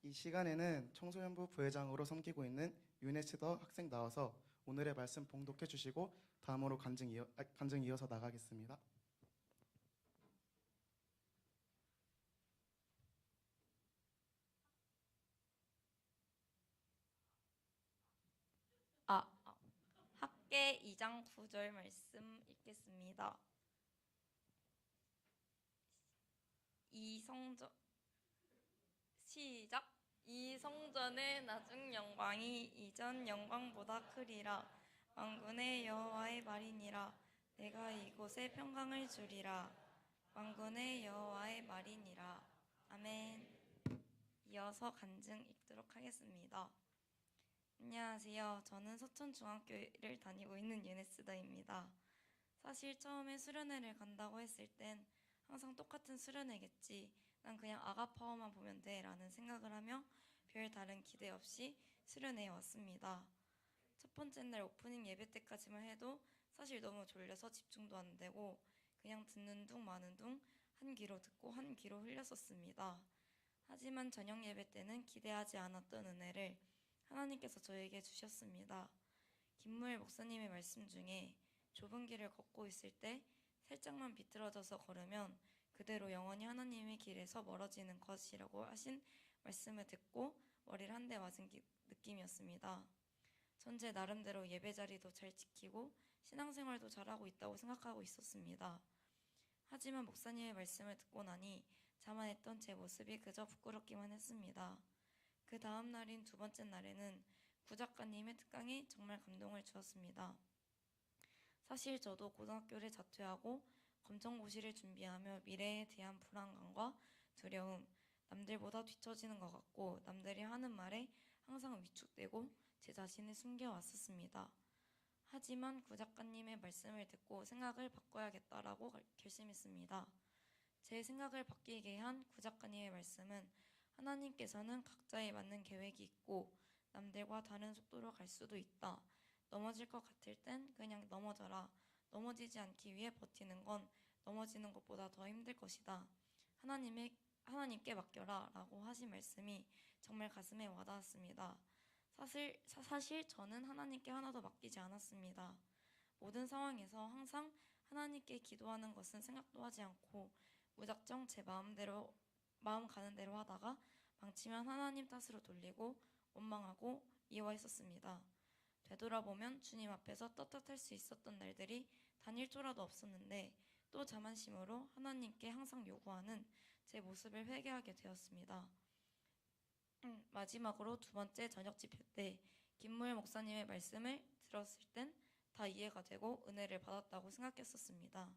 이 시간에는 청소년부 부회장으로 섬기고 있는 윤혜스더 학생 나와서 오늘의 말씀 봉독해 주시고 다음으로 간증 이어서 나가겠습니다. 학계 2장 9절 말씀 읽겠습니다. 시작. 이 성전의 나중 영광이 이전 영광보다 크리라. 만군의 여호와의 말이니라. 내가 이곳에 평강을 주리라. 만군의 여호와의 말이니라. 아멘. 이어서 간증 읽도록 하겠습니다. 안녕하세요. 저는 서천중학교를 다니고 있는 윤혜스더입니다. 사실 처음에 수련회를 간다고 했을 땐 항상 똑같은 수련회겠지, 난 그냥 아가파워만 보면 돼 라는 생각을 하며 별 다른 기대 없이 수련회에 왔습니다. 첫 번째 날 오프닝 예배 때까지만 해도 사실 너무 졸려서 집중도 안 되고 그냥 듣는 둥 마는 둥 한 귀로 듣고 한 귀로 흘렸었습니다. 하지만 저녁 예배 때는 기대하지 않았던 은혜를 하나님께서 저에게 주셨습니다. 김무일 목사님의 말씀 중에 좁은 길을 걷고 있을 때 살짝만 비틀어져서 걸으면 그대로 영원히 하나님의 길에서 멀어지는 것이라고 하신 말씀을 듣고 머리를 한 대 맞은 느낌이었습니다. 전 제 나름대로 예배 자리도 잘 지키고 신앙생활도 잘하고 있다고 생각하고 있었습니다. 하지만 목사님의 말씀을 듣고 나니 자만했던 제 모습이 그저 부끄럽기만 했습니다. 그 다음 날인 두 번째 날에는 구작가님의 특강이 정말 감동을 주었습니다. 사실 저도 고등학교를 자퇴하고 검정고시를 준비하며 미래에 대한 불안감과 두려움, 남들보다 뒤처지는 것 같고 남들이 하는 말에 항상 위축되고 제 자신을 숨겨왔었습니다. 하지만 구작가님의 말씀을 듣고 생각을 바꿔야겠다라고 결심했습니다. 제 생각을 바뀌게 한 구작가님의 말씀은 하나님께서는 각자에 맞는 계획이 있고 남들과 다른 속도로 갈 수도 있다. 넘어질 것 같을 땐 그냥 넘어져라. 넘어지지 않기 위해 버티는 건 넘어지는 것보다 더 힘들 것이다. 하나님께 맡겨라 라고 하신 말씀이 정말 가슴에 와닿았습니다. 사실 저는 하나님께 하나도 맡기지 않았습니다. 모든 상황에서 항상 하나님께 기도하는 것은 생각도 하지 않고 무작정 제 마음 가는 대로 하다가 망치면 하나님 탓으로 돌리고 원망하고 미워했었습니다. 되돌아보면 주님 앞에서 떳떳할 수 있었던 날들이 단 1초라도 없었는데 또 자만심으로 하나님께 항상 요구하는 제 모습을 회개하게 되었습니다. 마지막으로 두 번째 저녁 집회 때 김무일 목사님의 말씀을 들었을 땐 다 이해가 되고 은혜를 받았다고 생각했었습니다.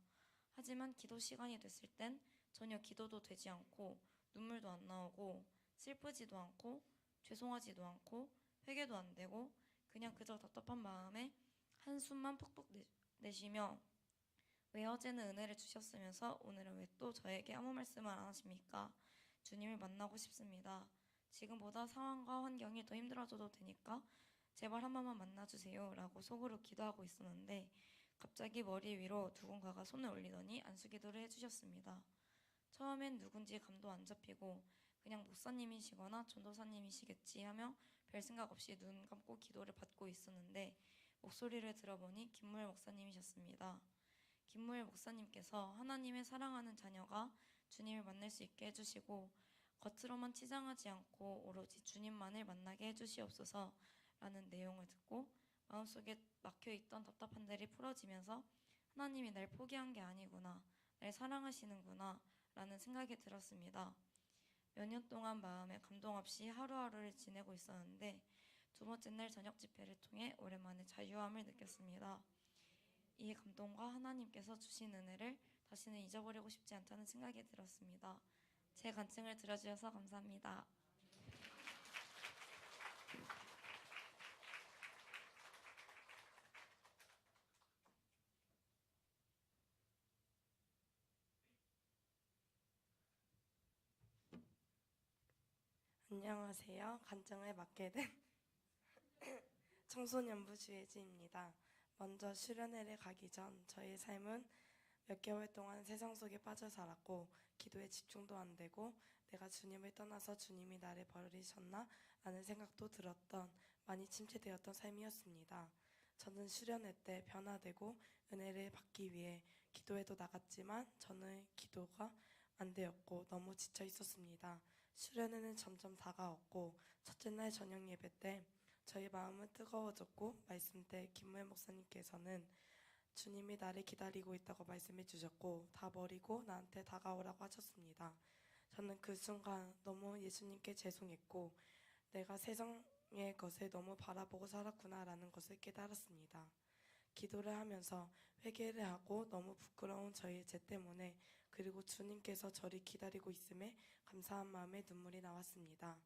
하지만 기도 시간이 됐을 땐 전혀 기도도 되지 않고 눈물도 안 나오고 슬프지도 않고 죄송하지도 않고 회개도 안 되고 그냥 그저 답답한 마음에 한숨만 푹푹 내쉬며 왜 어제는 은혜를 주셨으면서 오늘은 왜 또 저에게 아무 말씀을 안 하십니까? 주님을 만나고 싶습니다. 지금보다 상황과 환경이 더 힘들어져도 되니까 제발 한 번만 만나주세요 라고 속으로 기도하고 있었는데 갑자기 머리 위로 누군가가 손을 올리더니 안수기도를 해주셨습니다. 처음엔 누군지 감도 안 잡히고 그냥 목사님이시거나 전도사님이시겠지 하며 별 생각 없이 눈 감고 기도를 받고 있었는데 목소리를 들어보니 김무일 목사님이셨습니다. 김무일 목사님께서 하나님의 사랑하는 자녀가 주님을 만날 수 있게 해주시고 겉으로만 치장하지 않고 오로지 주님만을 만나게 해주시옵소서 라는 내용을 듣고 마음속에 막혀있던 답답한들이 풀어지면서 하나님이 날 포기한 게 아니구나, 날 사랑하시는구나 라는 생각이 들었습니다. 몇 년 동안 마음에 감동 없이 하루하루를 지내고 있었는데 두 번째 날 저녁 집회를 통해 오랜만에 자유함을 느꼈습니다. 이 감동과 하나님께서 주신 은혜를 다시는 잊어버리고 싶지 않다는 생각이 들었습니다. 제 간증을 들어주셔서 감사합니다. 안녕하세요. 간증을 맡게 된 청소년부 주혜지입니다. 먼저 수련회를 가기 전 저의 삶은 몇 개월 동안 세상 속에 빠져 살았고 기도에 집중도 안 되고 내가 주님을 떠나서 주님이 나를 버리셨나? 라는 생각도 들었던 많이 침체되었던 삶이었습니다. 저는 수련회 때 변화되고 은혜를 받기 위해 기도에도 나갔지만 저는 기도가 안 되었고 너무 지쳐 있었습니다. 수련회는 점점 다가왔고 첫째 날 저녁 예배 때 저희 마음은 뜨거워졌고 말씀 때 김무현 목사님께서는 주님이 나를 기다리고 있다고 말씀해 주셨고 다 버리고 나한테 다가오라고 하셨습니다. 저는 그 순간 너무 예수님께 죄송했고 내가 세상의 것을 너무 바라보고 살았구나라는 것을 깨달았습니다. 기도를 하면서 회개를 하고 너무 부끄러운 저의 죄 때문에 그리고 주님께서 저를 기다리고 있음에 감사한 마음에 눈물이 나왔습니다.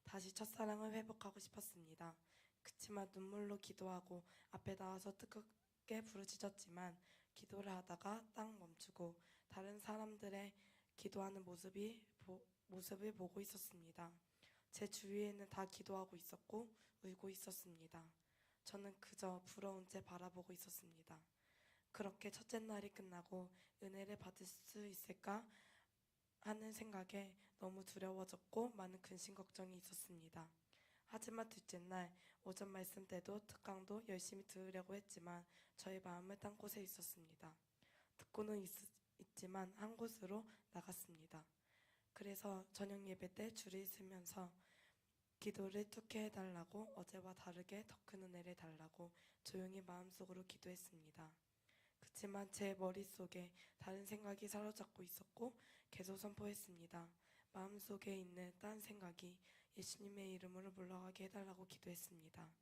다시 첫사랑을 회복하고 싶었습니다. 그치만 눈물로 기도하고 앞에 나와서 뜨겁게 부르짖었지만 기도를 하다가 딱 멈추고 다른 사람들의 기도하는 모습을 보고 있었습니다. 제 주위에는 다 기도하고 있었고 울고 있었습니다. 저는 그저 부러운 채 바라보고 있었습니다. 그렇게 첫째 날이 끝나고 은혜를 받을 수 있을까 하는 생각에 너무 두려워졌고 많은 근심 걱정이 있었습니다. 하지만 둘째 날 오전 말씀 때도 특강도 열심히 들으려고 했지만 저의 마음은 딴 곳에 있었습니다. 듣고는 있지만 한 곳으로 나갔습니다. 그래서 저녁 예배 때 줄을 서면서 기도를 툭해 해달라고 어제와 다르게 더 큰 은혜를 달라고 조용히 마음속으로 기도했습니다. 그치만 제 머릿속에 다른 생각이 사로잡고 있었고 계속 선포했습니다. 마음속에 있는 딴 생각이 예수님의 이름으로 물러가게 해달라고 기도했습니다.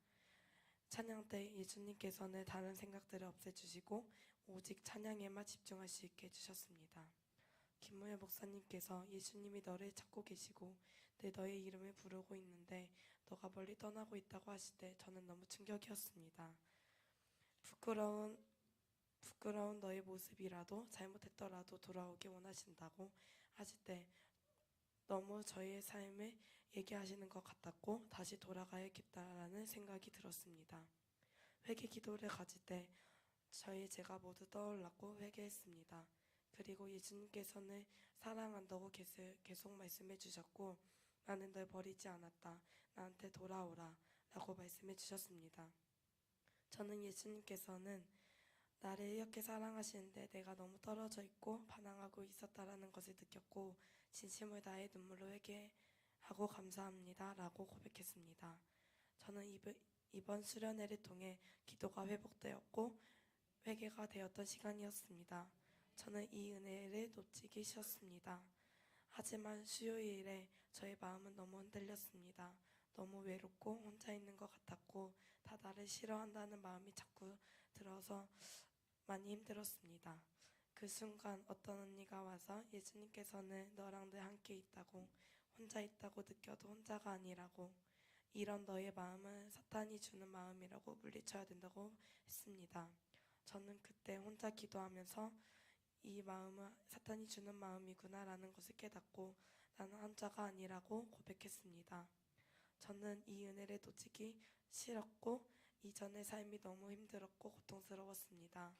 찬양 때 예수님께서는 다른 생각들을 없애주시고 오직 찬양에만 집중할 수 있게 해주셨습니다. 김무현 목사님께서 예수님이 너를 찾고 계시고 내 너의 이름을 부르고 있는데 너가 멀리 떠나고 있다고 하실 때 저는 너무 충격이었습니다. 부끄러운 너의 모습이라도 잘못했더라도 돌아오기 원하신다고 하실 때 너무 저의 삶을 얘기하시는 것 같았고 다시 돌아가야겠다라는 생각이 들었습니다. 회개 기도를 가질 때 저의 죄가 모두 떠올랐고 회개했습니다. 그리고 예수님께서는 사랑한다고 계속 말씀해 주셨고 나는 널 버리지 않았다. 나한테 돌아오라 라고 말씀해 주셨습니다. 저는 예수님께서는 나를 이렇게 사랑하시는데 내가 너무 떨어져 있고 반항하고 있었다라는 것을 느꼈고 진심을 다해 눈물로 회개하고 감사합니다 라고 고백했습니다. 저는 이번 수련회를 통해 기도가 회복되었고 회개가 되었던 시간이었습니다. 저는 이 은혜를 놓치기 싫었습니다. 하지만 수요일에 저의 마음은 너무 흔들렸습니다. 너무 외롭고 혼자 있는 것 같았고 다 나를 싫어한다는 마음이 자꾸 들어서 많이 힘들었습니다. 그 순간 어떤 언니가 와서 예수님께서는 너랑 늘 함께 있다고 혼자 있다고 느껴도 혼자가 아니라고 이런 너의 마음은 사탄이 주는 마음이라고 물리쳐야 된다고 했습니다. 저는 그때 혼자 기도하면서 이 마음은 사탄이 주는 마음이구나 라는 것을 깨닫고 나는 혼자가 아니라고 고백했습니다. 저는 이 은혜를 놓치기 싫었고 이전의 삶이 너무 힘들었고 고통스러웠습니다.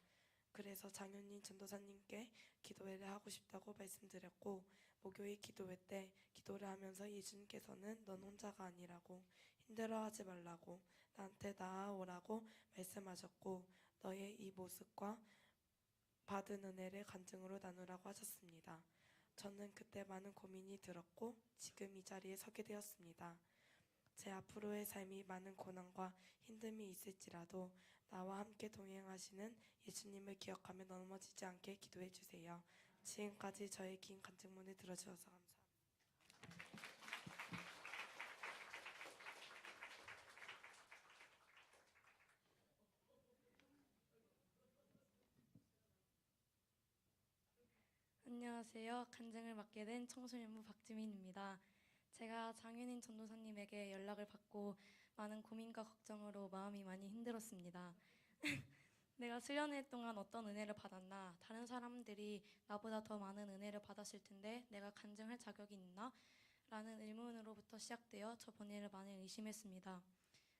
그래서 장윤인 전도사님께 기도회를 하고 싶다고 말씀드렸고 목요일 기도회 때 기도를 하면서 예수님께서는 넌 혼자가 아니라고 힘들어하지 말라고 나한테 나아오라고 말씀하셨고 너의 이 모습과 받은 은혜를 간증으로 나누라고 하셨습니다. 저는 그때 많은 고민이 들었고 지금 이 자리에 서게 되었습니다. 제 앞으로의 삶이 많은 고난과 힘듦이 있을지라도 나와 함께 동행하시는 예수님을 기억하며 넘어지지 않게 기도해 주세요. 지금까지 저의 긴 간증문을 들어주셔서 감사합니다. 안녕하세요. 간증을 맡게 된 청소년부 박지민입니다. 제가 장윤인 전도사님에게 연락을 받고 많은 고민과 걱정으로 마음이 많이 힘들었습니다. 내가 수련회 동안 어떤 은혜를 받았나, 다른 사람들이 나보다 더 많은 은혜를 받았을 텐데 내가 간증할 자격이 있나? 라는 의문으로부터 시작되어 저 본인을 많이 의심했습니다.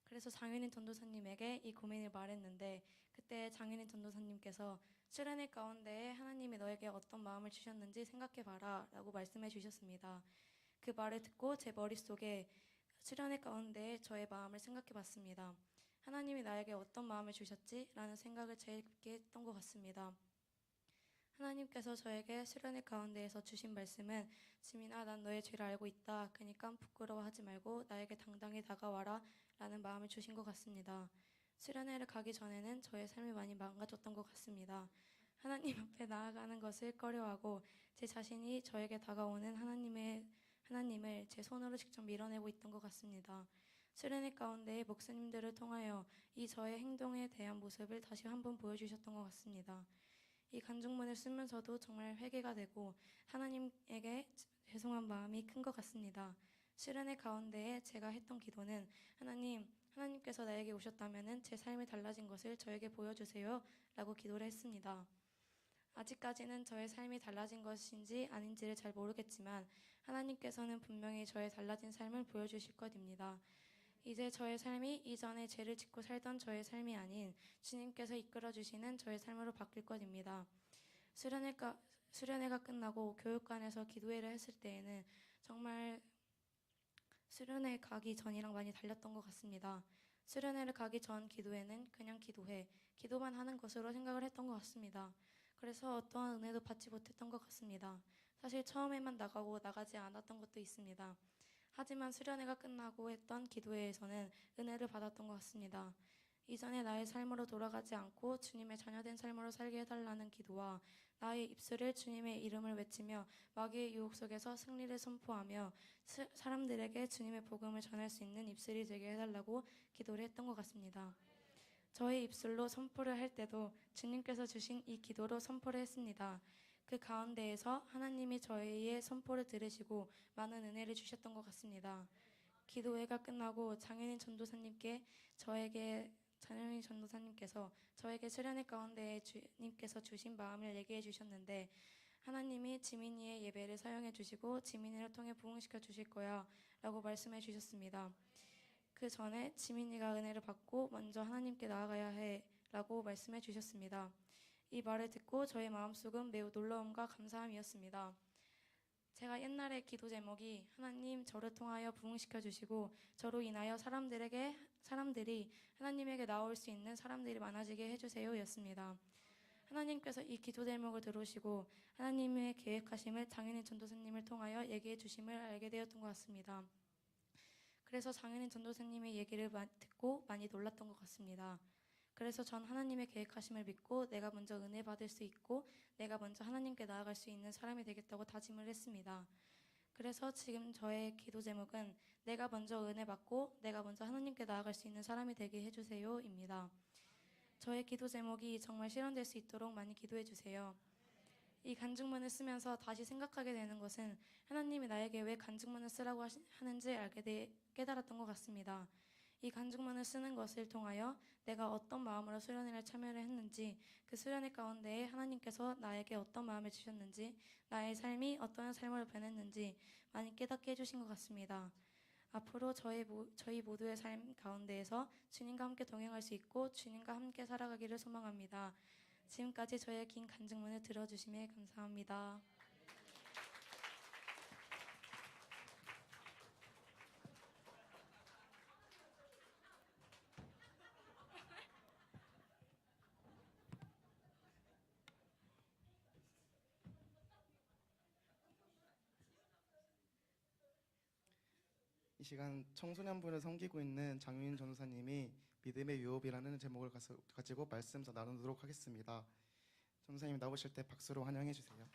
그래서 장윤인 전도사님에게 이 고민을 말했는데 그때 장윤인 전도사님께서 수련회 가운데 하나님이 너에게 어떤 마음을 주셨는지 생각해봐라 라고 말씀해 주셨습니다. 그 말을 듣고 제 머릿속에 수련회 가운데 저의 마음을 생각해 봤습니다. 하나님이 나에게 어떤 마음을 주셨지? 라는 생각을 제일 깊게 했던 것 같습니다. 하나님께서 저에게 수련회 가운데에서 주신 말씀은 지민아, 난 너의 죄를 알고 있다. 그러니까 부끄러워하지 말고 나에게 당당히 다가와라 라는 마음을 주신 것 같습니다. 수련회를 가기 전에는 저의 삶이 많이 망가졌던 것 같습니다. 하나님 앞에 나아가는 것을 꺼려하고 제 자신이 저에게 다가오는 하나님을 제 손으로 직접 밀어내고 있던 것 같습니다. 수련회 가운데 목사님들을 통하여 이 저의 행동에 대한 모습을 다시 한번 보여주셨던 것 같습니다. 이 간증문을 쓰면서도 정말 회개가 되고 하나님에게 죄송한 마음이 큰 것 같습니다. 수련회 가운데에 제가 했던 기도는 하나님께서 나에게 오셨다면 제 삶이 달라진 것을 저에게 보여주세요 라고 기도를 했습니다. 아직까지는 저의 삶이 달라진 것인지 아닌지를 잘 모르겠지만 하나님께서는 분명히 저의 달라진 삶을 보여주실 것입니다. 이제 저의 삶이 이전에 죄를 짓고 살던 저의 삶이 아닌 주님께서 이끌어주시는 저의 삶으로 바뀔 것입니다. 수련회가 끝나고 교육관에서 기도회를 했을 때에는 정말 수련회 가기 전이랑 많이 달렸던 것 같습니다. 수련회를 가기 전 기도회는 그냥 기도만 하는 것으로 생각을 했던 것 같습니다. 그래서 어떠한 은혜도 받지 못했던 것 같습니다. 사실 처음에만 나가고 나가지 않았던 것도 있습니다. 하지만 수련회가 끝나고 했던 기도회에서는 은혜를 받았던 것 같습니다. 이전에 나의 삶으로 돌아가지 않고 주님의 자녀된 삶으로 살게 해달라는 기도와 나의 입술을 주님의 이름을 외치며 마귀의 유혹 속에서 승리를 선포하며 사람들에게 주님의 복음을 전할 수 있는 입술이 되게 해달라고 기도를 했던 것 같습니다. 저의 입술로 선포를 할 때도 주님께서 주신 이 기도로 선포를 했습니다. 그 가운데에서 하나님이 저의 선포를 들으시고 많은 은혜를 주셨던 것 같습니다. 기도회가 끝나고 장현인 전도사님께서 저에게 수련회 가운데 주님께서 주신 마음을 얘기해 주셨는데 하나님이 지민이의 예배를 사용해 주시고 지민이를 통해 부흥시켜 주실 거야 라고 말씀해 주셨습니다. 그 전에 지민이가 은혜를 받고 먼저 하나님께 나아가야 해 라고 말씀해 주셨습니다. 이 말을 듣고 저의 마음속은 매우 놀라움과 감사함이었습니다. 제가 옛날에 기도 제목이 하나님 저를 통하여 부흥시켜 주시고 저로 인하여 사람들이 하나님에게 나올 수 있는 사람들이 많아지게 해주세요 였습니다. 하나님께서 이 기도 제목을 들으시고 하나님의 계획하심을 장현인 전도사님을 통하여 얘기해 주심을 알게 되었던 것 같습니다. 그래서 장현인 전도사님의 얘기를 듣고 많이 놀랐던 것 같습니다. 그래서 전 하나님의 계획하심을 믿고 내가 먼저 은혜 받을 수 있고 내가 먼저 하나님께 나아갈 수 있는 사람이 되겠다고 다짐을 했습니다. 그래서 지금 저의 기도 제목은 내가 먼저 은혜 받고 내가 먼저 하나님께 나아갈 수 있는 사람이 되게 해주세요 입니다. 저의 기도 제목이 정말 실현될 수 있도록 많이 기도해 주세요. 이 간증문을 쓰면서 다시 생각하게 되는 것은 하나님이 나에게 왜 간증문을 쓰라고 하는지 깨달았던 것 같습니다. 이 간증문을 쓰는 것을 통하여 내가 어떤 마음으로 수련회를 참여를 했는지 그 수련회 가운데 하나님께서 나에게 어떤 마음을 주셨는지 나의 삶이 어떤 삶으로 변했는지 많이 깨닫게 해주신 것 같습니다. 앞으로 저희 모두의 삶 가운데에서 주님과 함께 동행할 수 있고 주님과 함께 살아가기를 소망합니다. 지금까지 저의 긴 간증문을 들어주심에 감사합니다. 이 시간 청소년부를 섬기고 있는 장윤 전도사님이 믿음의 유업이라는 제목을 가지고 말씀 더 나누도록 하겠습니다. 전도사님 나오실 때 박수로 환영해 주세요.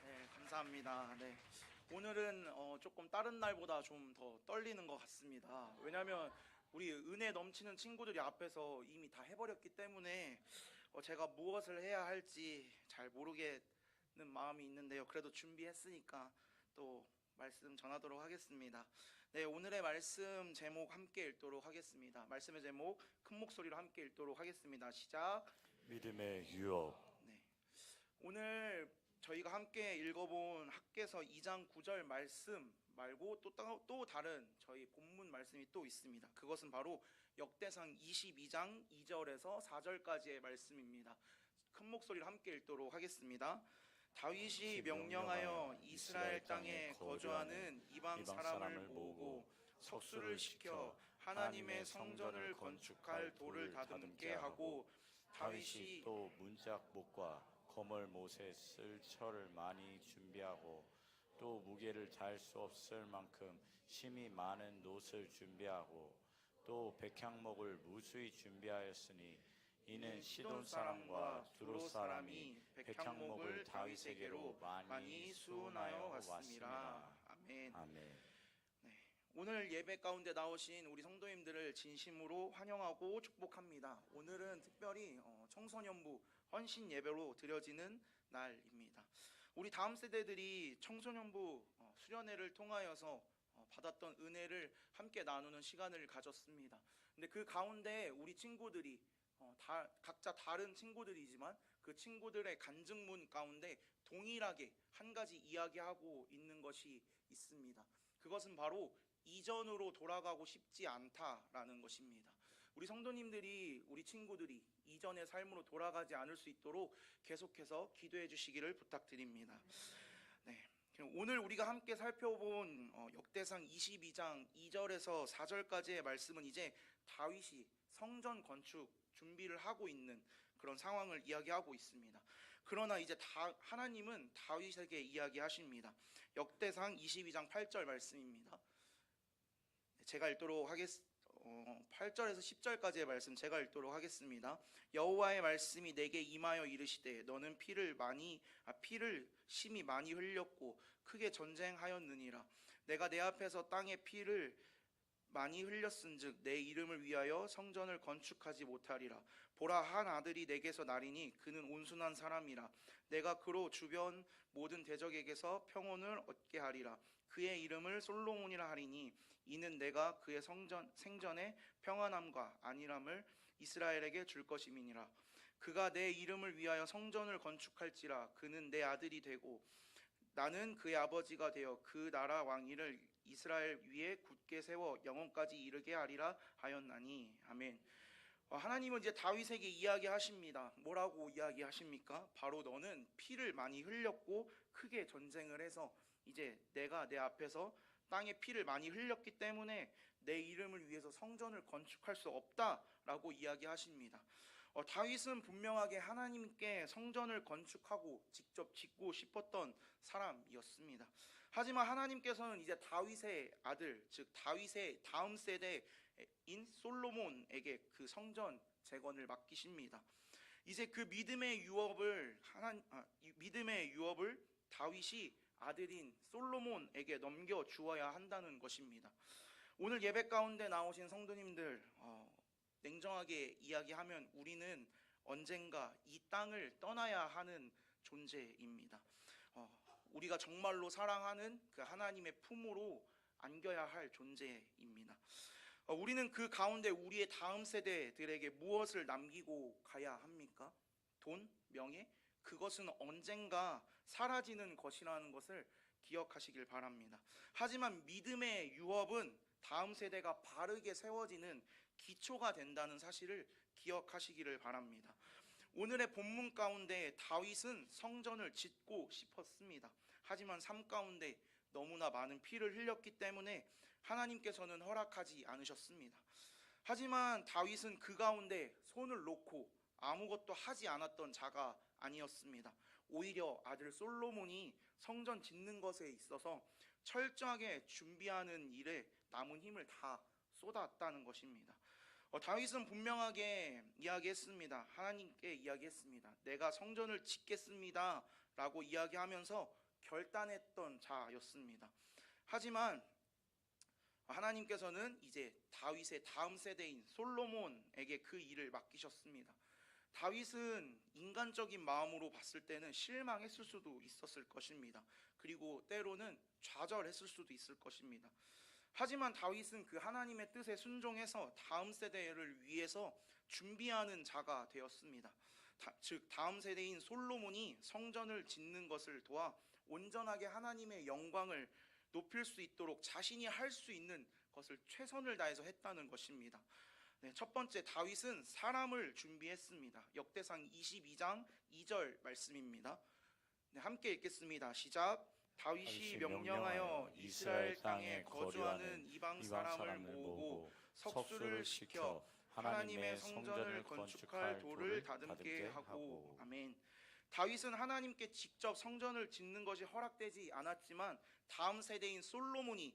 네, 감사합니다. 네, 오늘은 조금 다른 날보다 좀 더 떨리는 것 같습니다. 왜냐하면 우리 은혜 넘치는 친구들이 앞에서 이미 다 해버렸기 때문에 제가 무엇을 해야 할지 잘 모르겠는 마음이 있는데요. 그래도 준비했으니까 또 말씀 전하도록 하겠습니다. 네, 오늘의 말씀 제목 함께 읽도록 하겠습니다. 말씀의 제목 큰 목소리로 함께 읽도록 하겠습니다. 시작. 믿음의 유업. 네, 오늘 저희가 함께 읽어본 학개서 2장 9절 말씀 말고 또 다른 저희 본문 말씀이 또 있습니다. 그것은 바로 역대상 22장 2절에서 4절까지의 말씀입니다. 큰 목소리로 함께 읽도록 하겠습니다. 다윗이 명령하여 이스라엘 땅에 거주하는 이방 사람을 모으고 석수를 시켜 하나님의 성전을 건축할 돌을 다듬게 하고 다윗이 또 문짝목과 거물 못에 쓸 철을 많이 준비하고 또 무게를 달 수 없을 만큼 심이 많은 놋을 준비하고 또 백향목을 무수히 준비하였으니 이는 시돈 사람과 두로 사람이 백향목을 다윗에게로 많이 수원하여 왔습니다. 아멘. 아멘. 오늘 예배 가운데 나오신 우리 성도님들을 진심으로 환영하고 축복합니다. 오늘은 특별히 청소년부 헌신 예배로 드려지는 날입니다. 우리 다음 세대들이 청소년부 수련회를 통하여서 받았던 은혜를 함께 나누는 시간을 가졌습니다. 근데 그 가운데 우리 친구들이 각자 다른 친구들이지만 그 친구들의 간증문 가운데 동일하게 한 가지 이야기하고 있는 것이 있습니다. 그것은 바로 이전으로 돌아가고 싶지 않다라는 것입니다. 우리 성도님들이, 우리 친구들이 이전의 삶으로 돌아가지 않을 수 있도록 계속해서 기도해 주시기를 부탁드립니다. 네, 오늘 우리가 함께 살펴본 역대상 22장 2절에서 4절까지의 말씀은 이제 다윗이 성전 건축 준비를 하고 있는 그런 상황을 이야기하고 있습니다. 그러나 이제 하나님은 다윗에게 이야기하십니다. 역대상 22장 8절 말씀입니다. 제가 읽도록 하겠습니다. 8절에서 10절까지의 말씀 제가 읽도록 하겠습니다. 여호와의 말씀이 내게 임하여 이르시되 너는 피를 심히 많이 흘렸고 크게 전쟁하였느니라. 내가 내 앞에서 땅에 피를 많이 흘렸은즉 내 이름을 위하여 성전을 건축하지 못하리라. 보라, 한 아들이 내게서 나리니 그는 온순한 사람이라. 내가 그로 주변 모든 대적에게서 평온을 얻게 하리라. 그의 이름을 솔로몬이라 하리니 이는 내가 그의 생전에 평안함과 안일함을 이스라엘에게 줄 것임이니라. 그가 내 이름을 위하여 성전을 건축할지라. 그는 내 아들이 되고 나는 그의 아버지가 되어 그 나라 왕위를 이스라엘 위에 굳게 세워 영원까지 이르게 하리라 하였나니. 아멘. 하나님은 이제 다윗에게 이야기하십니다. 뭐라고 이야기하십니까? 바로 너는 피를 많이 흘렸고 크게 전쟁을 해서 이제 내가 내 앞에서 땅에 피를 많이 흘렸기 때문에 내 이름을 위해서 성전을 건축할 수 없다라고 이야기하십니다. 다윗은 분명하게 하나님께 성전을 건축하고 직접 짓고 싶었던 사람이었습니다. 하지만 하나님께서는 이제 다윗의 아들, 즉 다윗의 다음 세대인 솔로몬에게 그 성전 재건을 맡기십니다. 이제 그 믿음의 유업을 다윗이 아들인 솔로몬에게 넘겨 주어야 한다는 것입니다. 오늘 예배 가운데 나오신 성도님들, 냉정하게 이야기하면 우리는 언젠가 이 땅을 떠나야 하는 존재입니다. 우리가 정말로 사랑하는 그 하나님의 품으로 안겨야 할 존재입니다. 우리는 그 가운데 우리의 다음 세대들에게 무엇을 남기고 가야 합니까? 돈, 명예? 그것은 언젠가 사라지는 것이라는 것을 기억하시길 바랍니다. 하지만 믿음의 유업은 다음 세대가 바르게 세워지는 기초가 된다는 사실을 기억하시기를 바랍니다. 오늘의 본문 가운데 다윗은 성전을 짓고 싶었습니다. 하지만 삶 가운데 너무나 많은 피를 흘렸기 때문에 하나님께서는 허락하지 않으셨습니다. 하지만 다윗은 그 가운데 손을 놓고 아무것도 하지 않았던 자가 아니었습니다. 오히려 아들 솔로몬이 성전 짓는 것에 있어서 철저하게 준비하는 일에 남은 힘을 다 쏟았다는 것입니다. 다윗은 분명하게 이야기했습니다. 하나님께 이야기했습니다. 내가 성전을 짓겠습니다 라고 이야기하면서 결단했던 자였습니다. 하지만 하나님께서는 이제 다윗의 다음 세대인 솔로몬에게 그 일을 맡기셨습니다. 다윗은 인간적인 마음으로 봤을 때는 실망했을 수도 있었을 것입니다. 그리고 때로는 좌절했을 수도 있을 것입니다. 하지만 다윗은 그 하나님의 뜻에 순종해서 다음 세대를 위해서 준비하는 자가 되었습니다. 즉 다음 세대인 솔로몬이 성전을 짓는 것을 도와 온전하게 하나님의 영광을 높일 수 있도록 자신이 할 수 있는 것을 최선을 다해서 했다는 것입니다. 첫 번째, 다윗은 사람을 준비했습니다. 역대상 22장 2절 말씀입니다. 네, 함께 읽겠습니다. 시작. 다윗이 명령하여 이스라엘 땅에 거주하는 이방 사람을 모으고 석수를 시켜 하나님의 성전을 건축할 돌을 다듬게 하고. 아멘. 다윗은 하나님께 직접 성전을 짓는 것이 허락되지 않았지만 다음 세대인 솔로몬이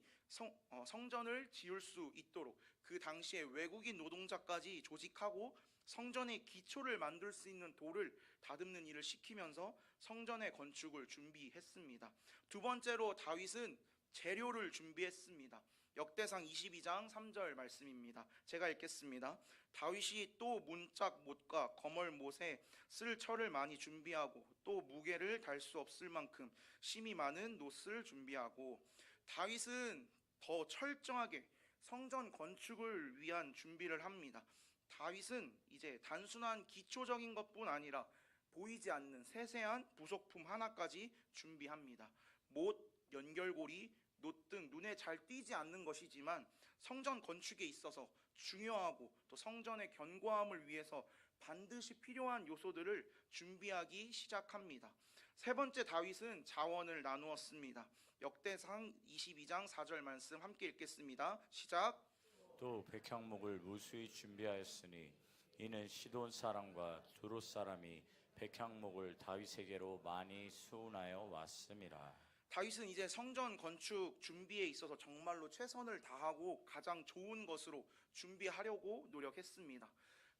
성전을 지을 수 있도록 그 당시에 외국인 노동자까지 조직하고 성전의 기초를 만들 수 있는 돌을 다듬는 일을 시키면서 성전의 건축을 준비했습니다. 두 번째로 다윗은 재료를 준비했습니다. 역대상 22장 3절 말씀입니다. 제가 읽겠습니다. 다윗이 또 문짝 못과 거멀 못에 쓸 철을 많이 준비하고 또 무게를 달 수 없을 만큼 심이 많은 놋을 준비하고. 다윗은 더 철저하게 성전 건축을 위한 준비를 합니다. 다윗은 이제 단순한 기초적인 것뿐 아니라 보이지 않는 세세한 부속품 하나까지 준비합니다. 못, 연결고리, 놋 등 눈에 잘 띄지 않는 것이지만 성전 건축에 있어서 중요하고 또 성전의 견고함을 위해서 반드시 필요한 요소들을 준비하기 시작합니다. 세 번째, 다윗은 자원을 나누었습니다. 역대상 22장 4절 말씀 함께 읽겠습니다. 시작. 또 백향목을 무수히 준비하였으니 이는 시돈 사람과 두롯 사람이 백향목을 다윗에게로 많이 수운하여 왔음이라. 다윗은 이제 성전 건축 준비에 있어서 정말로 최선을 다하고 가장 좋은 것으로 준비하려고 노력했습니다.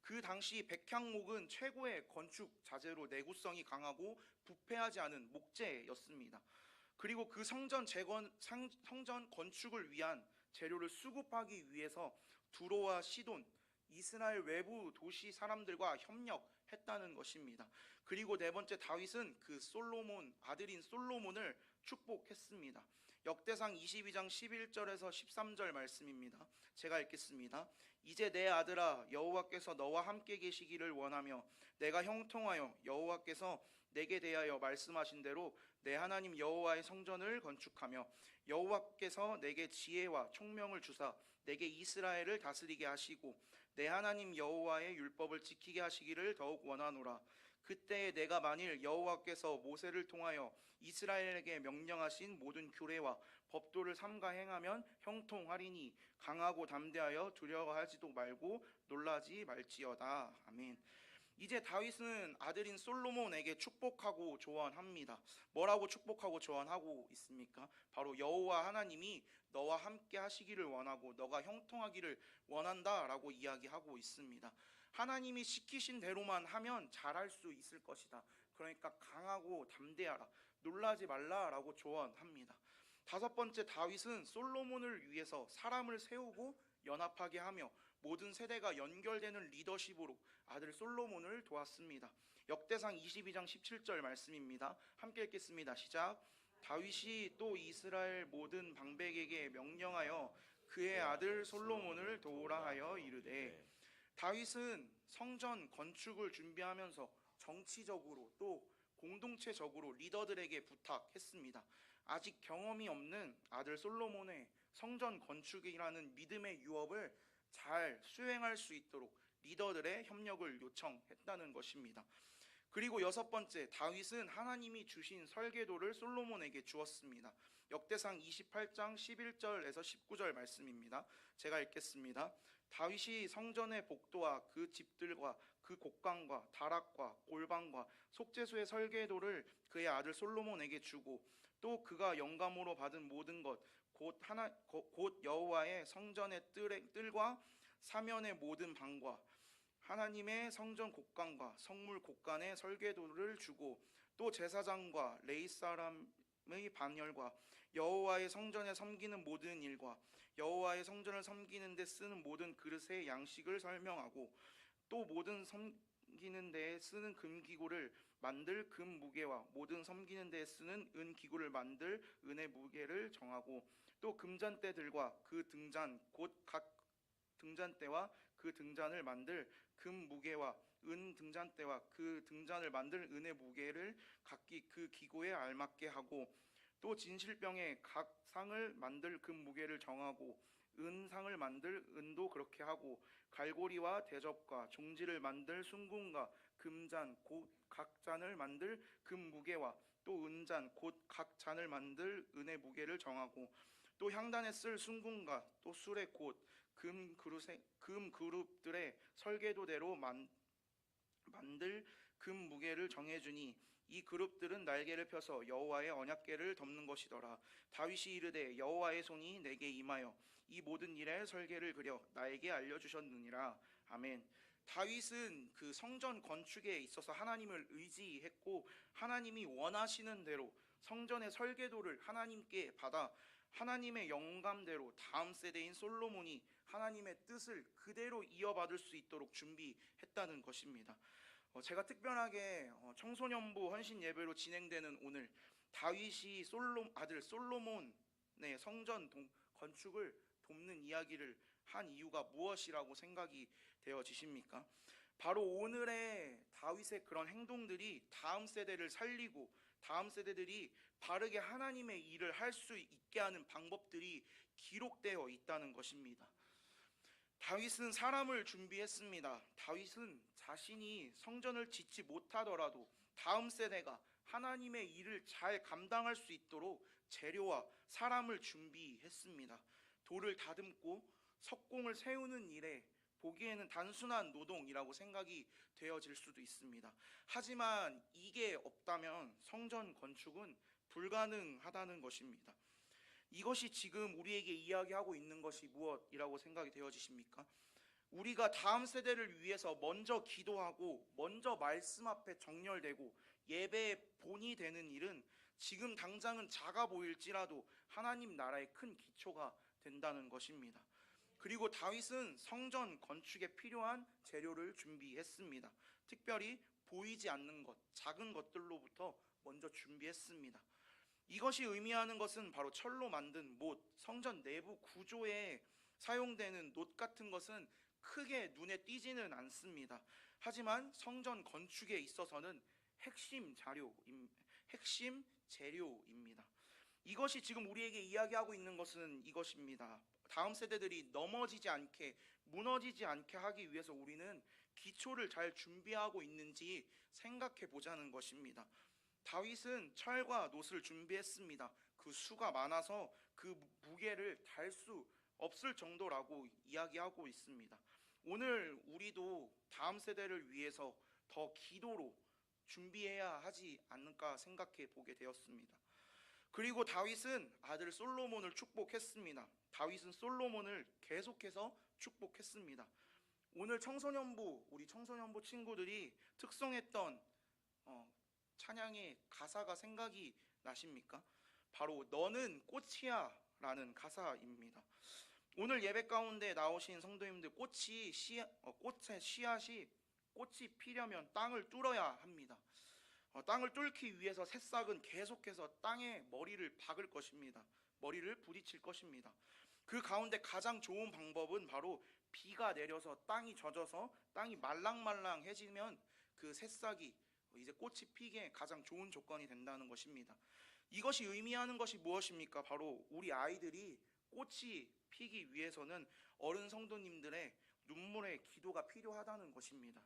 그 당시 백향목은 최고의 건축 자재로 내구성이 강하고 부패하지 않은 목재였습니다. 그리고 그 성전 건축을 위한 재료를 수급하기 위해서 두로와 시돈, 이스라엘 외부 도시 사람들과 협력했다는 것입니다. 그리고 네 번째, 다윗은 그 아들인 솔로몬을 축복했습니다. 역대상 22장 11절에서 13절 말씀입니다. 제가 읽겠습니다. 이제 내 아들아, 여호와께서 너와 함께 계시기를 원하며 내가 형통하여 여호와께서 내게 대하여 말씀하신 대로 내 하나님 여호와의 성전을 건축하며 여호와께서 내게 지혜와 총명을 주사 내게 이스라엘을 다스리게 하시고 내 하나님 여호와의 율법을 지키게 하시기를 더욱 원하노라. 그때에 내가 만일 여호와께서 모세를 통하여 이스라엘에게 명령하신 모든 규례와 법도를 삼가 행하면 형통하리니 강하고 담대하여 두려워하지도 말고 놀라지 말지어다. 아멘. 이제 다윗은 아들인 솔로몬에게 축복하고 조언합니다. 뭐라고 축복하고 조언하고 있습니까? 바로 여호와 하나님이 너와 함께 하시기를 원하고 너가 형통하기를 원한다라고 이야기하고 있습니다. 하나님이 시키신 대로만 하면 잘할 수 있을 것이다. 그러니까 강하고 담대하라, 놀라지 말라라고 조언합니다. 다섯 번째, 다윗은 솔로몬을 위해서 사람을 세우고 연합하게 하며 모든 세대가 연결되는 리더십으로 아들 솔로몬을 도왔습니다. 역대상 22장 17절 말씀입니다. 함께 읽겠습니다. 시작. 다윗이 또 이스라엘 모든 방백에게 명령하여 그의 아들 솔로몬을 도우라 하여 이르되. 다윗은 성전 건축을 준비하면서 정치적으로 또 공동체적으로 리더들에게 부탁했습니다. 아직 경험이 없는 아들 솔로몬의 성전 건축이라는 믿음의 유업을 잘 수행할 수 있도록 리더들의 협력을 요청했다는 것입니다. 그리고 여섯 번째, 다윗은 하나님이 주신 설계도를 솔로몬에게 주었습니다. 역대상 28장 11절에서 19절 말씀입니다. 제가 읽겠습니다. 다윗이 성전의 복도와 그 집들과 그 곡간과 다락과 골방과 속죄소의 설계도를 그의 아들 솔로몬에게 주고 또 그가 영감으로 받은 모든 것 곧 여호와의 성전의 뜰과 사면의 모든 방과 하나님의 성전 곡간과 성물 곡간의 설계도를 주고 또 제사장과 레위 사람의 반열과 여호와의 성전에 섬기는 모든 일과 여호와의 성전을 섬기는 데 쓰는 모든 그릇의 양식을 설명하고 또 모든 섬기는 데에 쓰는 금기구를 만들 금 무게와 모든 섬기는 데에 쓰는 은 기구를 만들 은의 무게를 정하고 또 금잔대들과 그 등잔 곧 각 등잔대와 그 등잔을 만들 금 무게와 은 등잔대와 그 등잔을 만들 은의 무게를 각기 그 기구에 알맞게 하고 또 진실병에 각 상을 만들 금 무게를 정하고 은상을 만들 은도 그렇게 하고 갈고리와 대접과 종지를 만들 순금과 금잔 곧 각 잔을 만들 금 무게와 또 은잔 곧 각 잔을 만들 은의 무게를 정하고 또 향단에 쓸 순금과 또 술의 금 그룹들의 설계도대로 만들 금 무게를 정해주니 이 그룹들은 날개를 펴서 여호와의 언약궤를 덮는 것이더라. 다윗이 이르되 여호와의 손이 내게 임하여 이 모든 일의 설계를 그려 나에게 알려주셨느니라. 아멘. 다윗은 그 성전 건축에 있어서 하나님을 의지했고 하나님이 원하시는 대로 성전의 설계도를 하나님께 받아 하나님의 영감대로 다음 세대인 솔로몬이 하나님의 뜻을 그대로 이어받을 수 있도록 준비했다는 것입니다. 제가 특별하게 청소년부 헌신 예배로 진행되는 오늘 다윗이 아들 솔로몬의 성전 건축을 돕는 이야기를 한 이유가 무엇이라고 생각이 되어지십니까? 바로 오늘의 다윗의 그런 행동들이 다음 세대를 살리고 다음 세대들이 바르게 하나님의 일을 할 수 있게 하는 방법들이 기록되어 있다는 것입니다. 다윗은 사람을 준비했습니다. 다윗은 자신이 성전을 짓지 못하더라도 다음 세대가 하나님의 일을 잘 감당할 수 있도록 재료와 사람을 준비했습니다. 돌을 다듬고 석공을 세우는 일에 보기에는 단순한 노동이라고 생각이 되어질 수도 있습니다. 하지만 이게 없다면 성전 건축은 불가능하다는 것입니다. 이것이 지금 우리에게 이야기하고 있는 것이 무엇이라고 생각이 되어지십니까? 우리가 다음 세대를 위해서 먼저 기도하고 먼저 말씀 앞에 정렬되고 예배의 본이 되는 일은 지금 당장은 작아 보일지라도 하나님 나라의 큰 기초가 된다는 것입니다. 그리고 다윗은 성전 건축에 필요한 재료를 준비했습니다. 특별히 보이지 않는 것, 작은 것들로부터 먼저 준비했습니다. 이것이 의미하는 것은 바로 철로 만든 못, 성전 내부 구조에 사용되는 놋 같은 것은 크게 눈에 띄지는 않습니다. 하지만 성전 건축에 있어서는 핵심 재료입니다. 이것이 지금 우리에게 이야기하고 있는 것은 이것입니다. 다음 세대들이 넘어지지 않게, 무너지지 않게 하기 위해서 우리는 기초를 잘 준비하고 있는지 생각해 보자는 것입니다. 다윗은 철과 놋을 준비했습니다. 그 수가 많아서 그 무게를 달 수 없을 정도라고 이야기하고 있습니다. 오늘 우리도 다음 세대를 위해서 더 기도로 준비해야 하지 않을까 생각해 보게 되었습니다. 그리고 다윗은 아들 솔로몬을 축복했습니다. 다윗은 솔로몬을 계속해서 축복했습니다. 오늘 우리 청소년부 친구들이 특성했던 찬양의 가사가 생각이 나십니까? 바로 너는 꽃이야 라는 가사입니다. 오늘 예배 가운데 나오신 성도님들, 꽃의 씨앗이 꽃이 피려면 땅을 뚫어야 합니다. 땅을 뚫기 위해서 새싹은 계속해서 땅에 머리를 박을 것입니다. 머리를 부딪힐 것입니다. 그 가운데 가장 좋은 방법은 바로 비가 내려서 땅이 젖어서 땅이 말랑말랑해지면 그 새싹이 이제 꽃이 피기에 가장 좋은 조건이 된다는 것입니다. 이것이 의미하는 것이 무엇입니까? 바로 우리 아이들이 꽃이 피기 위해서는 어른 성도님들의 눈물의 기도가 필요하다는 것입니다.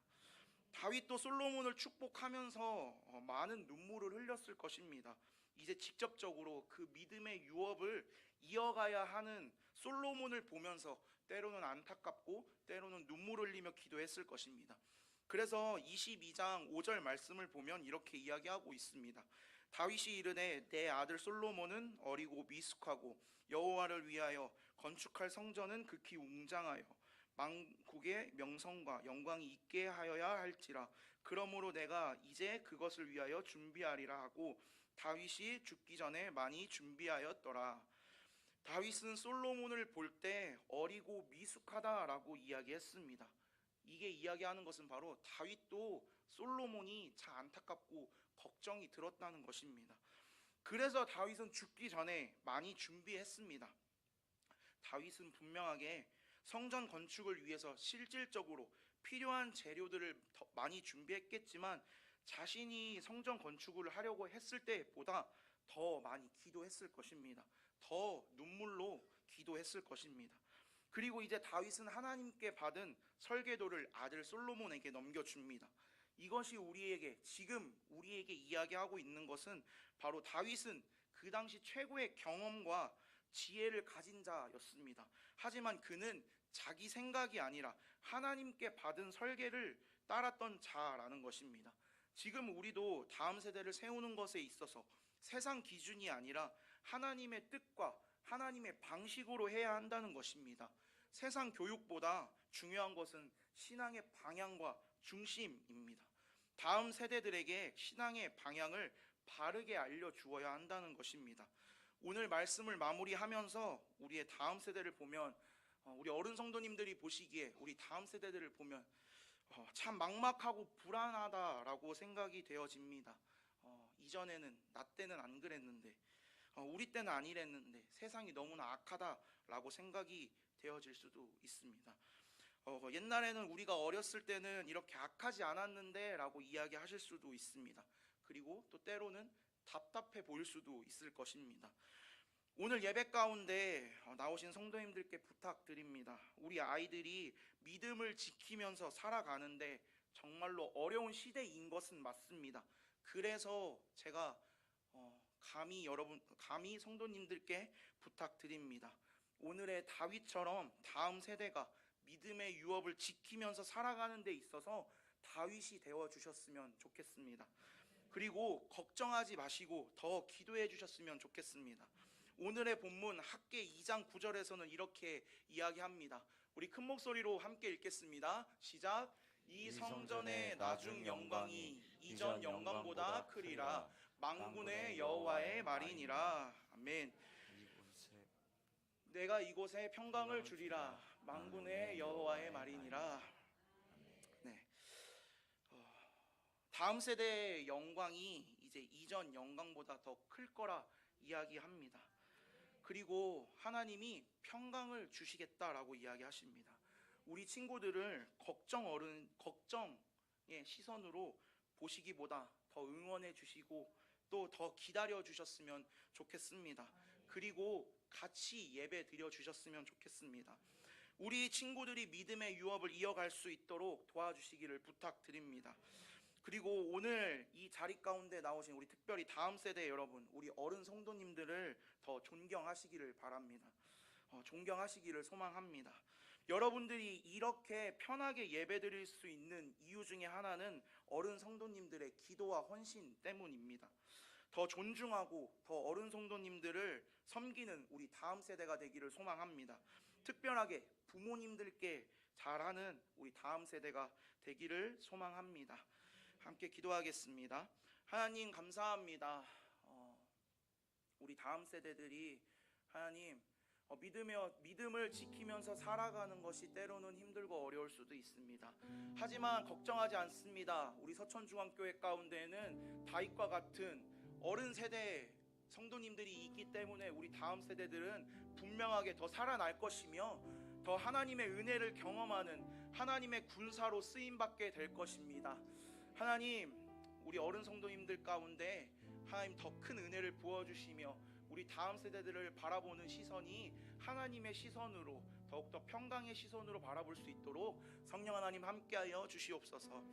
다윗도 솔로몬을 축복하면서 많은 눈물을 흘렸을 것입니다. 이제 직접적으로 그 믿음의 유업을 이어가야 하는 솔로몬을 보면서 때로는 안타깝고 때로는 눈물 흘리며 기도했을 것입니다. 그래서 22장 5절 말씀을 보면 이렇게 이야기하고 있습니다. 다윗이 이르되 내 아들 솔로몬은 어리고 미숙하고 여호와를 위하여 건축할 성전은 극히 웅장하여 만국의 명성과 영광이 있게 하여야 할지라. 그러므로 내가 이제 그것을 위하여 준비하리라 하고 다윗이 죽기 전에 많이 준비하였더라. 다윗은 솔로몬을 볼 때 어리고 미숙하다라고 이야기했습니다. 이게 이야기하는 것은 바로 다윗도 솔로몬이 참 안타깝고 걱정이 들었다는 것입니다. 그래서 다윗은 죽기 전에 많이 준비했습니다. 다윗은 분명하게 성전 건축을 위해서 실질적으로 필요한 재료들을 더 많이 준비했겠지만 자신이 성전 건축을 하려고 했을 때보다 더 많이 기도했을 것입니다. 더 눈물로 기도했을 것입니다. 그리고 이제 다윗은 하나님께 받은 설계도를 아들 솔로몬에게 넘겨줍니다. 이것이 우리에게 지금 우리에게 이야기하고 있는 것은 바로 다윗은 그 당시 최고의 경험과 지혜를 가진 자였습니다. 하지만 그는 자기 생각이 아니라 하나님께 받은 설계를 따랐던 자라는 것입니다. 지금 우리도 다음 세대를 세우는 것에 있어서 세상 기준이 아니라 하나님의 뜻과 하나님의 방식으로 해야 한다는 것입니다. 세상 교육보다 중요한 것은 신앙의 방향과 중심입니다. 다음 세대들에게 신앙의 방향을 바르게 알려주어야 한다는 것입니다. 오늘 말씀을 마무리하면서 우리의 다음 세대를 보면 우리 어른 성도님들이 보시기에 우리 다음 세대들을 보면 참 막막하고 불안하다라고 생각이 되어집니다. 이전에는 나 때는 안 그랬는데 우리 때는 아니랬는데 세상이 너무나 악하다라고 생각이 되어질 수도 있습니다. 옛날에는 우리가 어렸을 때는 이렇게 악하지 않았는데 라고 이야기하실 수도 있습니다. 그리고 또 때로는 답답해 보일 수도 있을 것입니다. 오늘 예배 가운데 나오신 성도님들께 부탁드립니다. 우리 아이들이 믿음을 지키면서 살아가는데 정말로 어려운 시대인 것은 맞습니다. 그래서 제가 감히 성도님들께 부탁드립니다. 오늘의 다윗처럼 다음 세대가 믿음의 유업을 지키면서 살아가는 데 있어서 다윗이 되어 주셨으면 좋겠습니다. 그리고 걱정하지 마시고 더 기도해 주셨으면 좋겠습니다. 오늘의 본문 학개 2장 9절에서는 이렇게 이야기합니다. 우리 큰 목소리로 함께 읽겠습니다. 시작. 이 성전의 나중 영광이 이전 영광보다 크리라. 만군의 여호와의 말이니라. 아멘. 내가 이곳에 평강을 주리라. 만군의 여호와의 말이니라. 네. 다음 세대의 영광이 이제 이전 영광보다 더 클 거라 이야기합니다. 그리고 하나님이 평강을 주시겠다라고 이야기하십니다. 우리 친구들을 걱정의 시선으로 보시기보다 더 응원해 주시고 또 더 기다려 주셨으면 좋겠습니다. 그리고 같이 예배 드려 주셨으면 좋겠습니다. 우리 친구들이 믿음의 유업을 이어갈 수 있도록 도와주시기를 부탁드립니다. 그리고 오늘 이 자리 가운데 나오신 우리 특별히 다음 세대 여러분, 우리 어른 성도님들을 더 존경하시기를 바랍니다. 존경하시기를 소망합니다. 여러분들이 이렇게 편하게 예배드릴 수 있는 이유 중에 하나는 어른 성도님들의 기도와 헌신 때문입니다. 더 존중하고 더 어른 성도님들을 섬기는 우리 다음 세대가 되기를 소망합니다. 특별하게 부모님들께 잘하는 우리 다음 세대가 되기를 소망합니다. 함께 기도하겠습니다. 하나님 감사합니다. 우리 다음 세대들이 하나님 믿음을 지키면서 살아가는 것이 때로는 힘들고 어려울 수도 있습니다. 하지만 걱정하지 않습니다. 우리 서천중앙교회 가운데에는 다윗과 같은 어른 세대 성도님들이 있기 때문에 우리 다음 세대들은 분명하게 더 살아날 것이며 더 하나님의 은혜를 경험하는 하나님의 군사로 쓰임받게 될 것입니다. 하나님, 우리 어른 성도님들 가운데 하나님 더 큰 은혜를 부어주시며 우리 다음 세대들을 바라보는 시선이 하나님의 시선으로 더욱더 평강의 시선으로 바라볼 수 있도록 성령 하나님 함께하여 주시옵소서.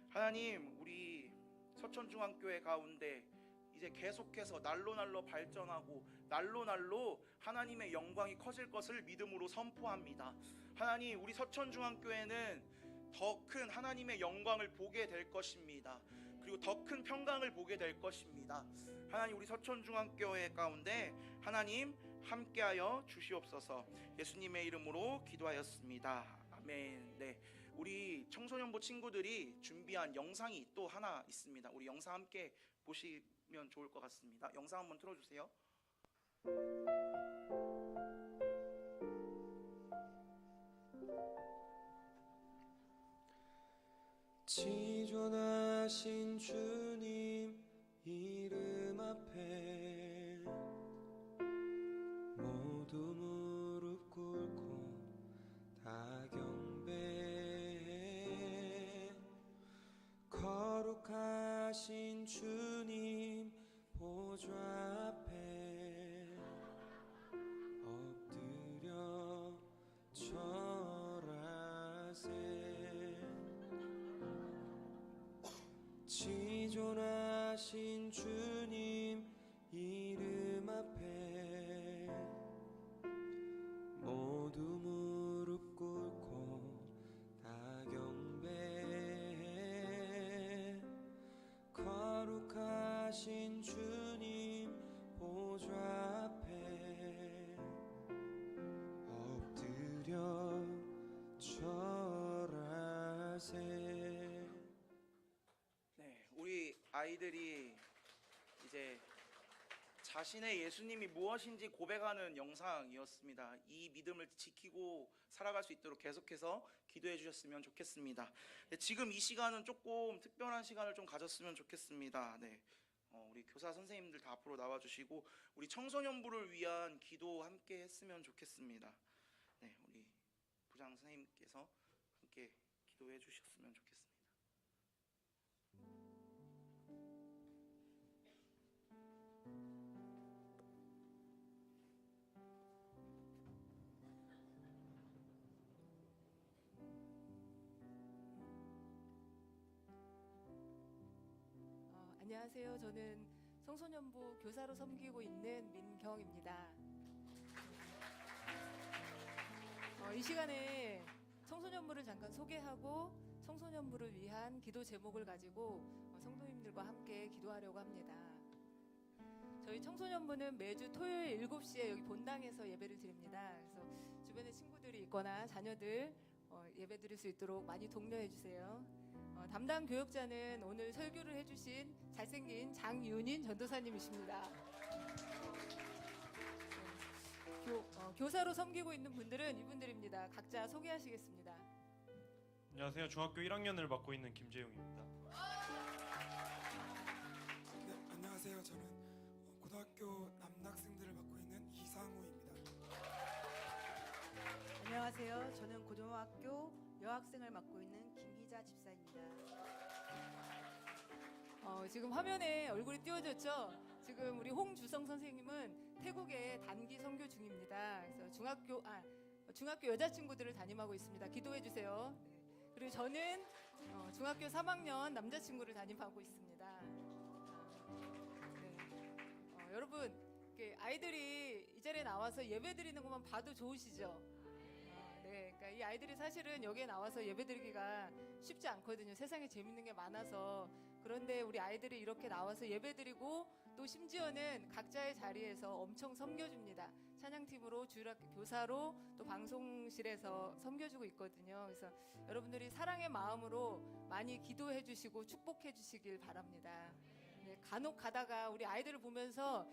하나님, 우리 서천중앙교회 가운데 이제 계속해서 날로 발전하고 날로 하나님의 영광이 커질 것을 믿음으로 선포합니다. 하나님, 우리 서천중앙교회는 더 큰 하나님의 영광을 보게 될 것입니다. 그리고 더 큰 평강을 보게 될 것입니다. 하나님, 우리 서천중앙교회 가운데 하나님 함께하여 주시옵소서. 예수님의 이름으로 기도하였습니다. 아멘. 네, 우리 청소년부 친구들이 준비한 영상이 또 하나 있습니다. 우리 영상 함께 보시면 좋을 것 같습니다. 영상 한번 틀어주세요. 지존하신 주님 이름 앞에 모두 무릎 꿇고 다 경배해. 거룩하신 주님 보좌 앞에 아이들이 이제 자신의 예수님이 무엇인지 고백하는 영상이었습니다. 이 믿음을 지키고 살아갈 수 있도록 계속해서 기도해 주셨으면 좋겠습니다. 네, 지금 이 시간은 조금 특별한 시간을 좀 가졌으면 좋겠습니다. 네, 우리 교사 선생님들 다 앞으로 나와주시고 우리 청소년부를 위한 기도 함께 했으면 좋겠습니다. 네, 우리 부장 선생님께서 함께 기도해 주셨으면 좋겠습니다. 안녕하세요. 저는 청소년부 교사로 섬기고 있는 민경입니다. 이 시간에 청소년부를 잠깐 소개하고 청소년부를 위한 기도 제목을 가지고 성도님들과 함께 기도하려고 합니다. 저희 청소년부는 매주 토요일 7시에 여기 본당에서 예배를 드립니다. 그래서 주변에 친구들이 있거나 자녀들 예배 드릴 수 있도록 많이 독려해 주세요. 담당 교역자는 오늘 설교를 해주신 잘생긴 장윤인 전도사님이십니다. 교사로 섬기고 있는 분들은 이분들입니다. 각자 소개하시겠습니다. 안녕하세요. 중학교 1학년을 맡고 있는 김재용입니다. 네, 안녕하세요. 저는 고등학교 남학생들을 맡고 있는 이상우입니다. 안녕하세요. 저는 고등학교 여학생을 맡고 있는 김희자 집사입니다. 지금 화면에 얼굴이 띄워졌죠? 지금 우리 홍주성 선생님은 태국에 단기 선교 중입니다. 그래서 중학교 여자친구들을 담임하고 있습니다. 기도해 주세요. 네. 그리고 저는 중학교 3학년 남자친구를 담임하고 있습니다. 네. 여러분, 아이들이 이 자리에 나와서 예배 드리는 것만 봐도 좋으시죠? 네, 그러니까 이 아이들이 사실은 여기에 나와서 예배드리기가 쉽지 않거든요. 세상에 재밌는 게 많아서. 그런데 우리 아이들이 이렇게 나와서 예배드리고 또 심지어는 각자의 자리에서 엄청 섬겨줍니다. 찬양팀으로 주일학교 교사로 또 방송실에서 섬겨주고 있거든요. 그래서 여러분들이 사랑의 마음으로 많이 기도해 주시고 축복해 주시길 바랍니다. 네, 간혹 가다가 우리 아이들을 보면서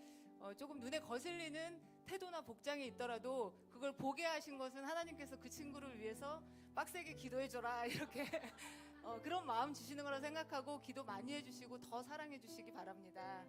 조금 눈에 거슬리는 태도나 복장이 있더라도 그걸 보게 하신 것은 하나님께서 그 친구를 위해서 빡세게 기도해줘라 이렇게 그런 마음 주시는 거라 생각하고 기도 많이 해주시고 더 사랑해 주시기 바랍니다.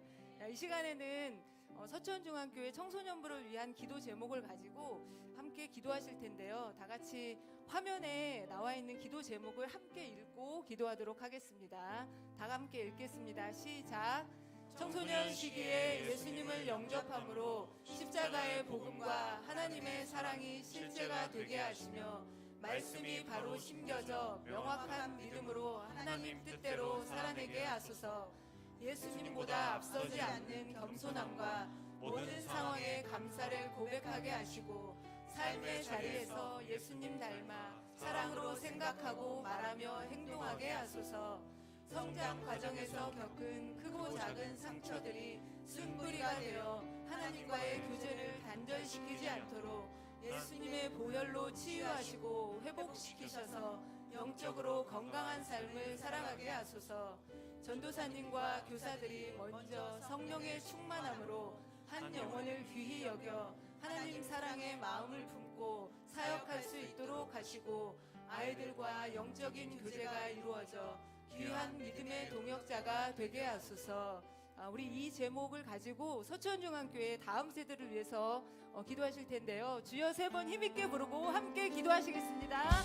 이 시간에는 서천중앙교회 청소년부를 위한 기도 제목을 가지고 함께 기도하실 텐데요. 다 같이 화면에 나와 있는 기도 제목을 함께 읽고 기도하도록 하겠습니다. 다 함께 읽겠습니다. 시작. 청소년 시기에 예수님을 영접함으로 십자가의 복음과 하나님의 사랑이 실제가 되게 하시며 말씀이 바로 심겨져 명확한 믿음으로 하나님 뜻대로 살아내게 하소서. 예수님보다 앞서지 않는 겸손함과 모든 상황에 감사를 고백하게 하시고 삶의 자리에서 예수님 닮아 사랑으로 생각하고 말하며 행동하게 하소서. 성장 과정에서 겪은 크고 작은 상처들이 쓴뿌리가 되어 하나님과의 교제를 단절시키지 않도록 예수님의 보혈로 치유하시고 회복시키셔서 영적으로 건강한 삶을 살아가게 하소서. 전도사님과 교사들이 먼저 성령의 충만함으로 한 영혼을 귀히 여겨 하나님 사랑의 마음을 품고 사역할 수 있도록 하시고 아이들과 영적인 교제가 이루어져 귀한 믿음의 동역자가 되게 하소서. 우리 이 제목을 가지고 서천중앙교회 다음 세대를 위해서 기도하실 텐데요. 주여 3번 힘있게 부르고 함께 기도하시겠습니다.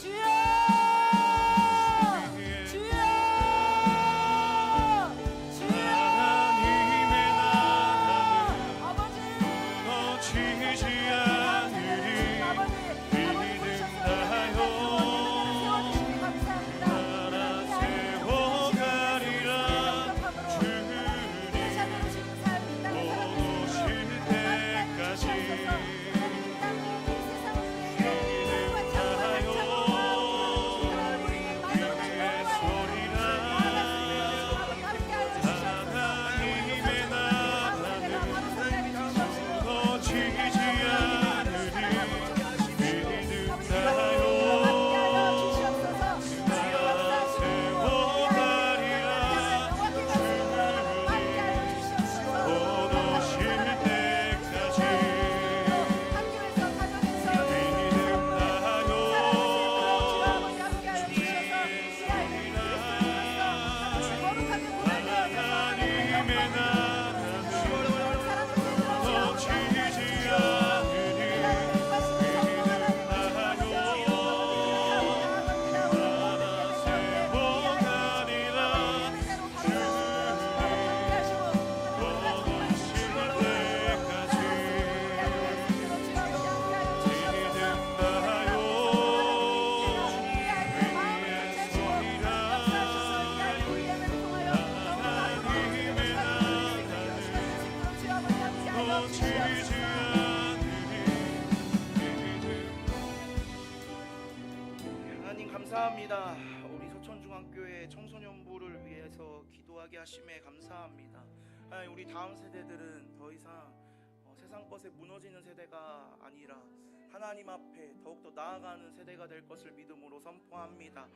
주여! 주여! 주여! 아버지! 놓치지 않으리 믿음 다하여 지지 않으리 감사합니다. 우리 서천중앙교회 청소년부를 위해서 기도하게 하심에 감사합니다. 하나님, 우리 다음 세대들은 더 이상 세상 것에 무너지는 세대가 아니라 하나님 앞에 더욱더 나아가는 세대가 될 것을 믿음으로 선포합니다.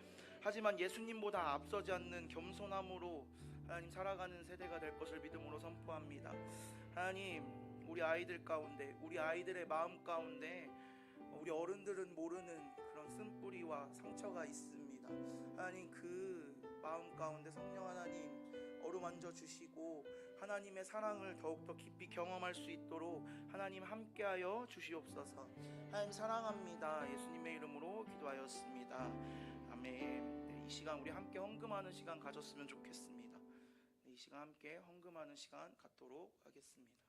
하지만 예수님보다 앞서지 않는 겸손함으로 하나님 살아가는 세대가 될 것을 믿음으로 선포합니다. 하나님, 우리 아이들 가운데, 우리 아이들의 마음 가운데 우리 어른들은 모르는 그런 쓴뿌리와 상처가 있습니다. 하나님, 그 마음 가운데 성령 하나님 어루만져 주시고 하나님의 사랑을 더욱더 깊이 경험할 수 있도록 하나님 함께하여 주시옵소서. 하나님 사랑합니다. 예수님의 이름으로 기도하였습니다. 아멘. 네, 이 시간 우리 함께 헌금하는 시간 가졌으면 좋겠습니다. 네, 이 시간 함께 헌금하는 시간 갖도록 하겠습니다.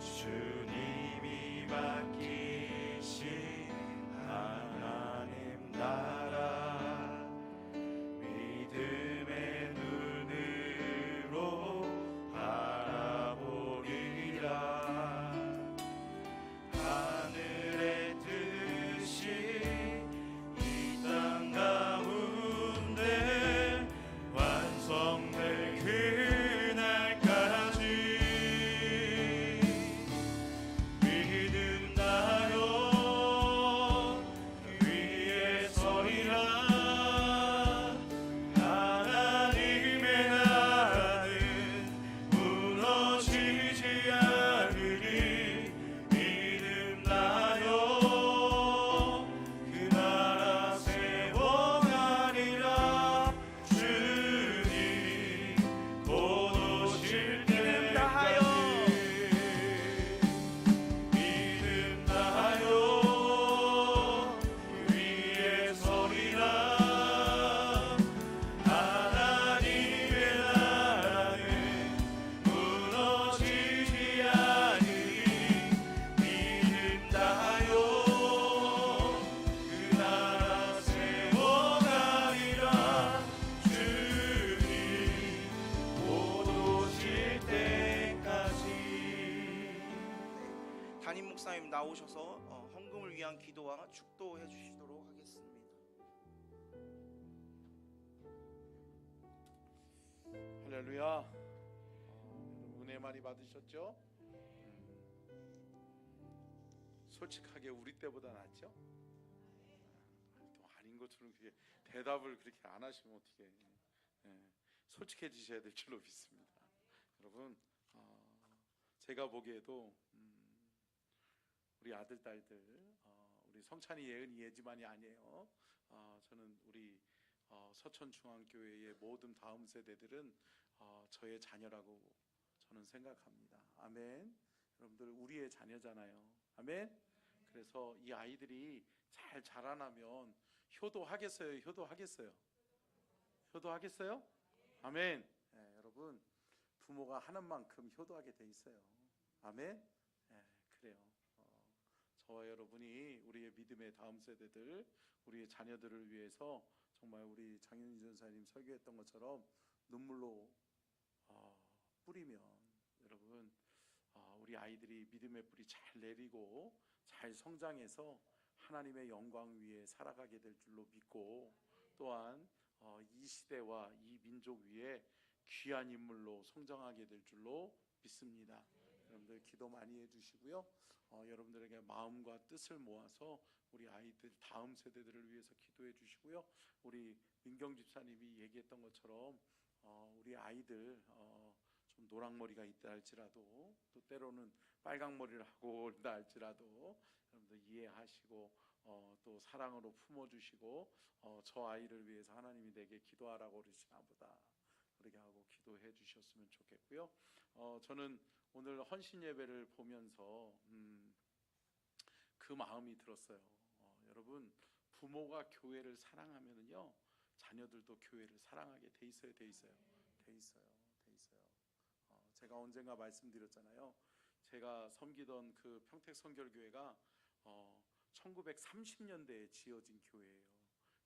주님이 맡기신 하나님 나라 믿음의 눈으로 바라보리라. 하늘의 뜻이 이 땅 가운데 완성될 그날까지 담임 목사님 나오셔서 헌금을 위한 기도와 축도해 주시도록 하겠습니다. 할렐루야. 은혜 많이 받으셨죠? 솔직하게 우리 때보다 낫죠? 또 아닌 것처럼 그렇게 대답을 그렇게 안 하시면 어떻게? 솔직해지셔야 될 줄로 믿습니다. 여러분, 제가 보기에도 우리 아들 딸들, 우리 성찬이 예은이 예지만이 아니에요. 저는 우리 서천중앙교회의 모든 다음 세대들은 저의 자녀라고 저는 생각합니다. 아멘. 여러분들 우리의 자녀잖아요. 아멘. 그래서 이 아이들이 잘 자라나면 효도하겠어요? 효도하겠어요? 효도하겠어요? 아멘. 네, 여러분 부모가 하는 만큼 효도하게 돼 있어요. 아멘. 네, 그래요. 저와 여러분이 우리의 믿음의 다음 세대들, 우리의 자녀들을 위해서 정말 우리 장윤희 전사님 설교했던 것처럼 눈물로 뿌리면 여러분 우리 아이들이 믿음의 뿌리 잘 내리고 잘 성장해서 하나님의 영광 위에 살아가게 될 줄로 믿고, 또한 이 시대와 이 민족 위에 귀한 인물로 성장하게 될 줄로 믿습니다. 여러분들 기도 많이 해주시고요. 여러분들에게 마음과 뜻을 모아서 우리 아이들 다음 세대들을 위해서 기도해 주시고요. 우리 민경 집사님이 얘기했던 것처럼 우리 아이들 좀 노랑머리가 있다 할지라도 또 때로는 빨강머리를 하고 온다 할지라도 여러분들 이해하시고 또 사랑으로 품어주시고 저 아이를 위해서 하나님이 내게 기도하라고 그러시나 보다 그렇게 하고 기도해 주셨으면 좋겠고요. 저는 오늘 헌신 예배를 보면서 그 마음이 들었어요. 여러분, 부모가 교회를 사랑하면은요 자녀들도 교회를 사랑하게 돼 있어요. 제가 언젠가 말씀드렸잖아요. 제가 섬기던 그 평택 선결교회가 1930년대에 지어진 교회예요.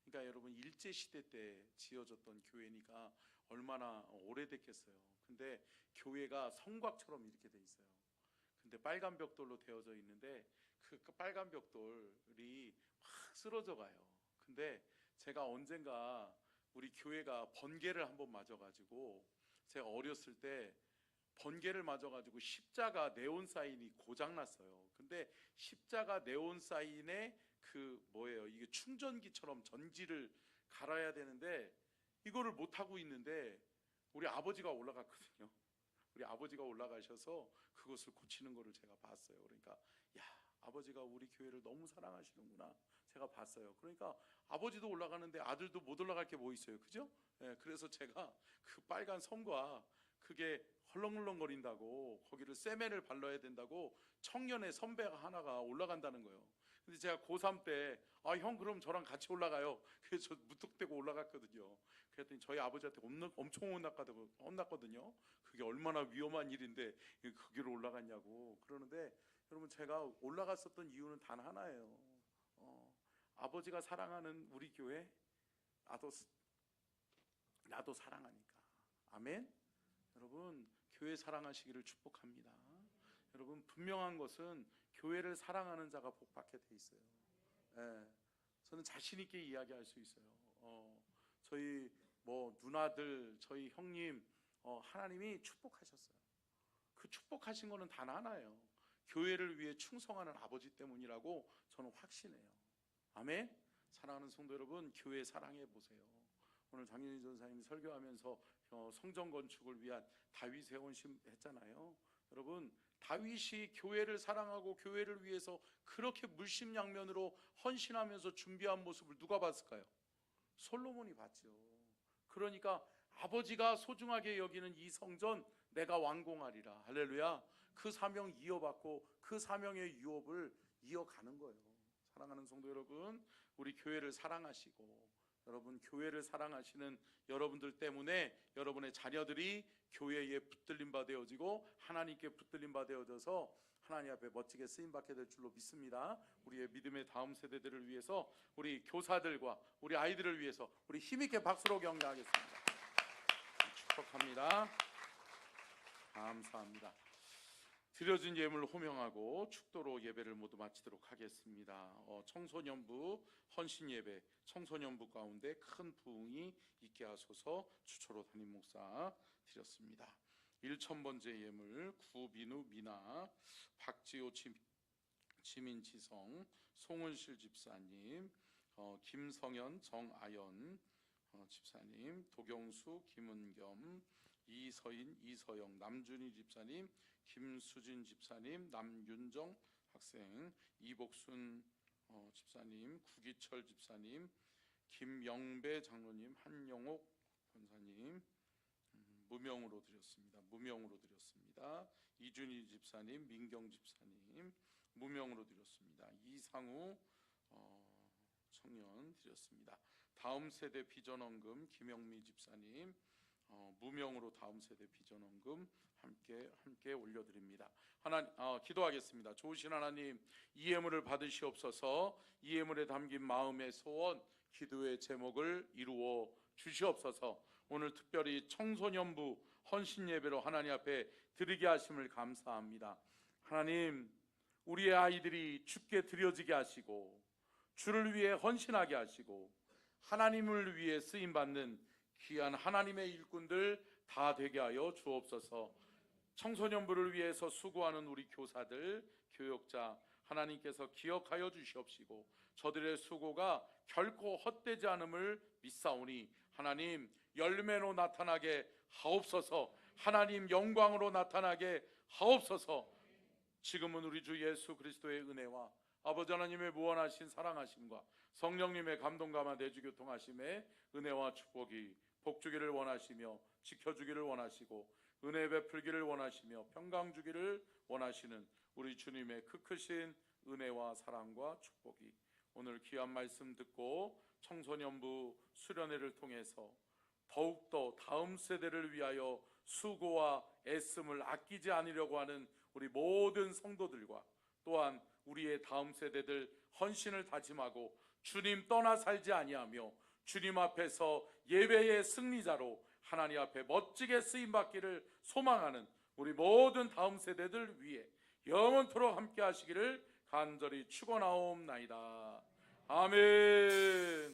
그러니까 여러분 일제 시대 때 지어졌던 교회니까 얼마나 오래됐겠어요. 근데 교회가 성곽처럼 이렇게 돼 있어요. 근데 빨간 벽돌로 되어져 있는데 그 빨간 벽돌이 막 쓰러져 가요. 근데 제가 언젠가 우리 교회가 번개를 한번 맞아가지고 제가 어렸을 때 번개를 맞아가지고 십자가 네온 사인이 고장났어요. 근데 십자가 네온 사인에 그 뭐예요? 이게 충전기처럼 전지를 갈아야 되는데 이거를 못하고 있는데 우리 아버지가 올라갔거든요. 우리 아버지가 올라가셔서 그것을 고치는 거를 제가 봤어요. 그러니까 야, 아버지가 우리 교회를 너무 사랑하시는구나 제가 봤어요. 그러니까 아버지도 올라가는데 아들도 못 올라갈 게 뭐 있어요, 그죠? 예, 그래서 제가 그 빨간 선과 그게 헐렁헐렁거린다고 거기를 세멘을 발라야 된다고 청년의 선배가 하나가 올라간다는 거예요. 근데 제가 고3 때 형 그럼 저랑 같이 올라가요. 그래서 저 무턱대고 올라갔거든요. 그랬더니 저희 아버지한테 엄청 혼났거든요. 그게 얼마나 위험한 일인데 거기로 올라갔냐고 그러는데 여러분 제가 올라갔었던 이유는 단 하나예요. 아버지가 사랑하는 우리 교회 나도 사랑하니까. 아멘. 여러분 교회 사랑하시기를 축복합니다. 여러분 분명한 것은 교회를 사랑하는 자가 복받게 돼 있어요. 예, 저는 자신 있게 이야기할 수 있어요. 저희 뭐 누나들, 저희 형님 하나님이 축복하셨어요. 그 축복하신 거는 단 하나예요. 교회를 위해 충성하는 아버지 때문이라고 저는 확신해요. 아멘. 사랑하는 성도 여러분, 교회 사랑해 보세요. 오늘 장윤희 전사님이 설교하면서 성전 건축을 위한 다윗의 헌신 했잖아요. 여러분 다윗이 교회를 사랑하고 교회를 위해서 그렇게 물심양면으로 헌신하면서 준비한 모습을 누가 봤을까요? 솔로몬이 봤죠. 그러니까 아버지가 소중하게 여기는 이 성전 내가 완공하리라. 할렐루야. 그 사명 이어받고 그 사명의 유업을 이어가는 거예요. 사랑하는 성도 여러분, 우리 교회를 사랑하시고 여러분 교회를 사랑하시는 여러분들 때문에 여러분의 자녀들이 교회에 붙들림 바 되어지고 하나님께 붙들림 바 되어져서 하나님 앞에 멋지게 쓰임받게 될 줄로 믿습니다. 우리의 믿음의 다음 세대들을 위해서 우리 교사들과 우리 아이들을 위해서 우리 힘있게 박수로 격려하겠습니다. 축복합니다. 감사합니다. 드려진 예물 호명하고 축도로 예배를 모두 마치도록 하겠습니다. 청소년부 헌신 예배, 청소년부 가운데 큰 부흥이 있게 하소서 주초로 담임 목사 드렸습니다. 1000번째 예물 구빈우 미나, 박지호 지민지성, 송은실 집사님, 김성현 정아연 집사님, 도경수 김은겸, 이서인 이서영 남준희 집사님, 김수진 집사님, 남윤정 학생, 이복순 집사님, 구기철 집사님, 김영배 장로님, 한영옥 권사님 무명으로 드렸습니다. 이준희 집사님, 민경 집사님 무명으로 드렸습니다. 이상우 청년 드렸습니다. 다음 세대 비전원금 김영미 집사님 무명으로 다음 세대 비전원금 함께 올려드립니다. 기도하겠습니다. 좋으신 하나님, 이 예물을 받으시옵소서. 이 예물에 담긴 마음의 소원, 기도의 제목을 이루어 주시옵소서. 오늘 특별히 청소년부 헌신 예배로 하나님 앞에 드리게 하심을 감사합니다. 하나님, 우리의 아이들이 주께 드려지게 하시고 주를 위해 헌신하게 하시고 하나님을 위해 쓰임받는 귀한 하나님의 일꾼들 다 되게 하여 주옵소서. 청소년부를 위해서 수고하는 우리 교사들, 교역자 하나님께서 기억하여 주시옵시고 저들의 수고가 결코 헛되지 않음을 믿사오니 하나님 열매로 나타나게 하옵소서. 하나님 영광으로 나타나게 하옵소서. 지금은 우리 주 예수 그리스도의 은혜와 아버지 하나님의 무한하신 사랑하심과 성령님의 감동감화 내주교통하심의 은혜와 축복이 복주기를 원하시며 지켜주기를 원하시고 은혜 베풀기를 원하시며 평강 주기를 원하시는 우리 주님의 크크신 은혜와 사랑과 축복이 오늘 귀한 말씀 듣고 청소년부 수련회를 통해서 더욱더 다음 세대를 위하여 수고와 애씀을 아끼지 않으려고 하는 우리 모든 성도들과 또한 우리의 다음 세대들 헌신을 다짐하고 주님 떠나 살지 아니하며 주님 앞에서 예배의 승리자로 하나님 앞에 멋지게 쓰임받기를 소망하는 우리 모든 다음 세대들 위해 영원토록 함께 하시기를 간절히 축원하옵나이다. 아멘.